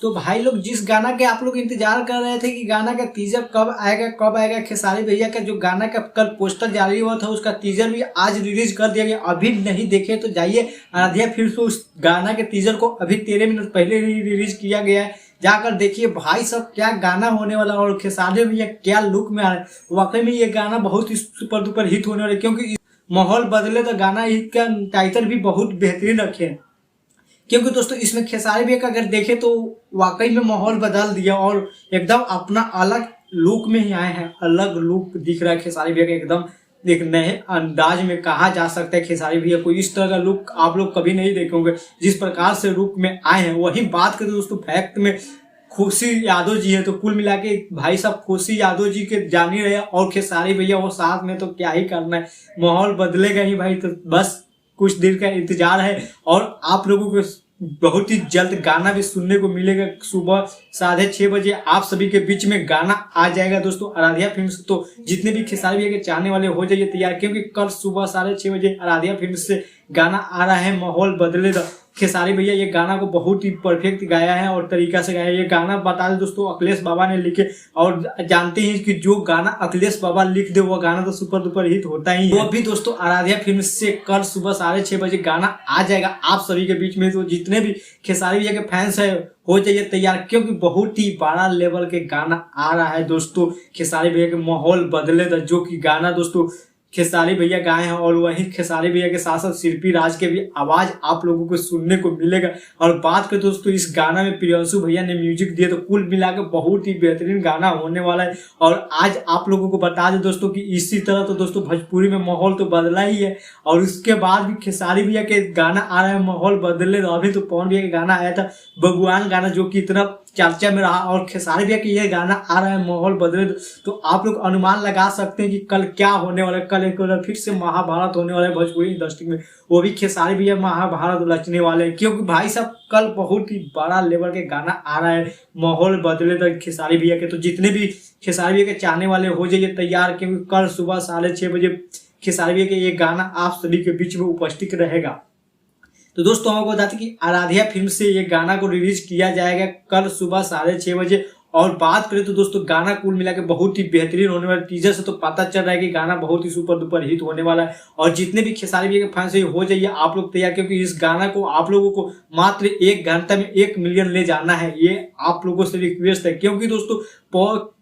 तो भाई लोग जिस गाना के आप लोग इंतजार कर रहे थे कि गाना का टीजर कब आएगा, खेसारी भैया का जो गाना का कल पोस्टर जारी हुआ था उसका टीजर भी आज रिलीज कर दिया गया। अभी नहीं देखे तो जाइए आराध्या फिल्म से उस गाना के टीजर को अभी 13 मिनट पहले ही रिलीज किया गया है, जाकर देखिए भाई सब क्या गाना होने वाला और खेसारी भैया क्या लुक में आ रहे हैं। वाकई में ये गाना बहुत ही सुपर डुपर हिट होने वाला है, क्योंकि माहौल बदले तो गाना का टाइटल भी बहुत बेहतरीन रखे हैं। क्योंकि दोस्तों इसमें खेसारी भैया का अगर देखें तो वाकई में माहौल बदल दिया और एकदम अपना अलग लुक में ही आए हैं। अलग लुक दिख रहा है खेसारी भैया का, एकदम एक नए अंदाज में कहा जा सकता है। खेसारी भैया को इस तरह का लुक आप लोग कभी नहीं देखे होंगे जिस प्रकार से लुक में आए हैं। वही बात करें दोस्तों फैक्ट में खुशी यादव जी है, तो कुल मिला के भाई साहब खुशी यादव जी के जान ही रहे और खेसारी भैया वो साथ में, तो क्या ही करना है, माहौल बदलेगा ही भाई। तो बस कुछ देर का इंतजार है और आप लोगों को बहुत ही जल्द गाना भी सुनने को मिलेगा। सुबह 6:30 बजे आप सभी के बीच में गाना आ जाएगा दोस्तों आराध्या फिल्म से। तो जितने भी खेसारी भैया के चाहने वाले हो जाइए तैयार, क्योंकि कल सुबह 6:30 बजे आराध्या फिल्म से गाना आ रहा है माहौल बदले। खेसारी भैया ये गाना को बहुत ही परफेक्ट गाया है और तरीका से गाया है। ये गाना बता दें दोस्तों अखिलेश बाबा ने लिखे, और जानते हैं कि जो गाना अखिलेश बाबा लिख दे वो गाना तो सुपर डुपर हिट होता ही है। वो भी दोस्तों आराध्या फिल्म से कल सुबह 6:30 बजे गाना आ जाएगा आप सभी के बीच में। तो जितने भी खेसारी भैया के फैंस है हो जाइए तैयार, क्योंकि बहुत ही बड़ा लेवल के गाना आ रहा है दोस्तों खेसारी भैया के माहौल बदले। जो कि गाना दोस्तों खेसारी भैया गाए हैं और वहीं खेसारी भैया के साथ साथ शिल्पी राज के भी आवाज आप लोगों को सुनने को मिलेगा। और बात करें दोस्तों इस गाना में प्रियांशु भैया ने म्यूजिक दिया, तो कुल मिलाकर बहुत ही बेहतरीन गाना होने वाला है। और आज आप लोगों को बता दें दोस्तों कि इसी तरह तो दोस्तों भोजपुरी में माहौल तो बदला ही है, और उसके बाद भी खेसारी भैया के गाना आ रहा है माहौल बदले। तो अभी तो पवन भैया का गाना आया था बबुआन गाना, जो कि इतना चर्चा में रहा, और खेसारी भैया की यह गाना आ रहा है माहौल बदले। तो आप लोग अनुमान लगा सकते हैं कि कल क्या होने वाला है। कल एक फिर से महाभारत होने वाला है भोजपुरी इंडस्ट्री में, वो भी खेसारी भैया महाभारत रचने वाले हैं। क्योंकि भाई साहब कल बहुत ही बड़ा लेवल के गाना आ रहा है माहौल बदले तक खेसारी भैया के। तो जितने भी खेसारी भैया के चाहने वाले हो जाइए तैयार, क्योंकि कल सुबह 6:30 बजे खेसारी भैया के ये गाना आप सभी के बीच में उपस्थित रहेगा। तो दोस्तों आपको बताते कि आराध्या फिल्म से ये गाना को रिलीज किया जाएगा कल सुबह 6:30 बजे। और बात करें तो दोस्तों गाना कुल मिला के बहुत ही बेहतरीन होने वाला है। टीजर से तो पता चल रहा है कि गाना बहुत ही सुपर डुपर हिट होने वाला है। और जितने भी खेसारी भैया के फैंस हो जाइए आप लोग तैयार, क्योंकि इस गाना को आप लोगों को मात्र 1 घंटा में 1 मिलियन ले जाना है। ये आप लोगों से रिक्वेस्ट है, क्योंकि दोस्तों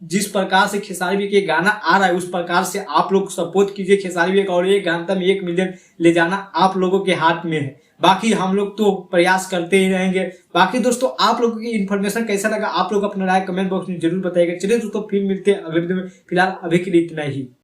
जिस प्रकार से खेसारी भैया के गाना आ रहा है उस प्रकार से आप लोग सपोर्ट कीजिए खेसारी भैया का, और 1 घंटा में 1 मिलियन ले जाना आप लोगों के हाथ में है। बाकी हम लोग तो प्रयास करते ही रहेंगे। बाकी दोस्तों आप लोगों की इन्फॉर्मेशन कैसा लगा आप लोग अपना राय कमेंट बॉक्स में जरूर बताइएगा। चलिए दोस्तों फिर मिलते हैं अगले वीडियो में, फिलहाल अभी के लिए इतना ही।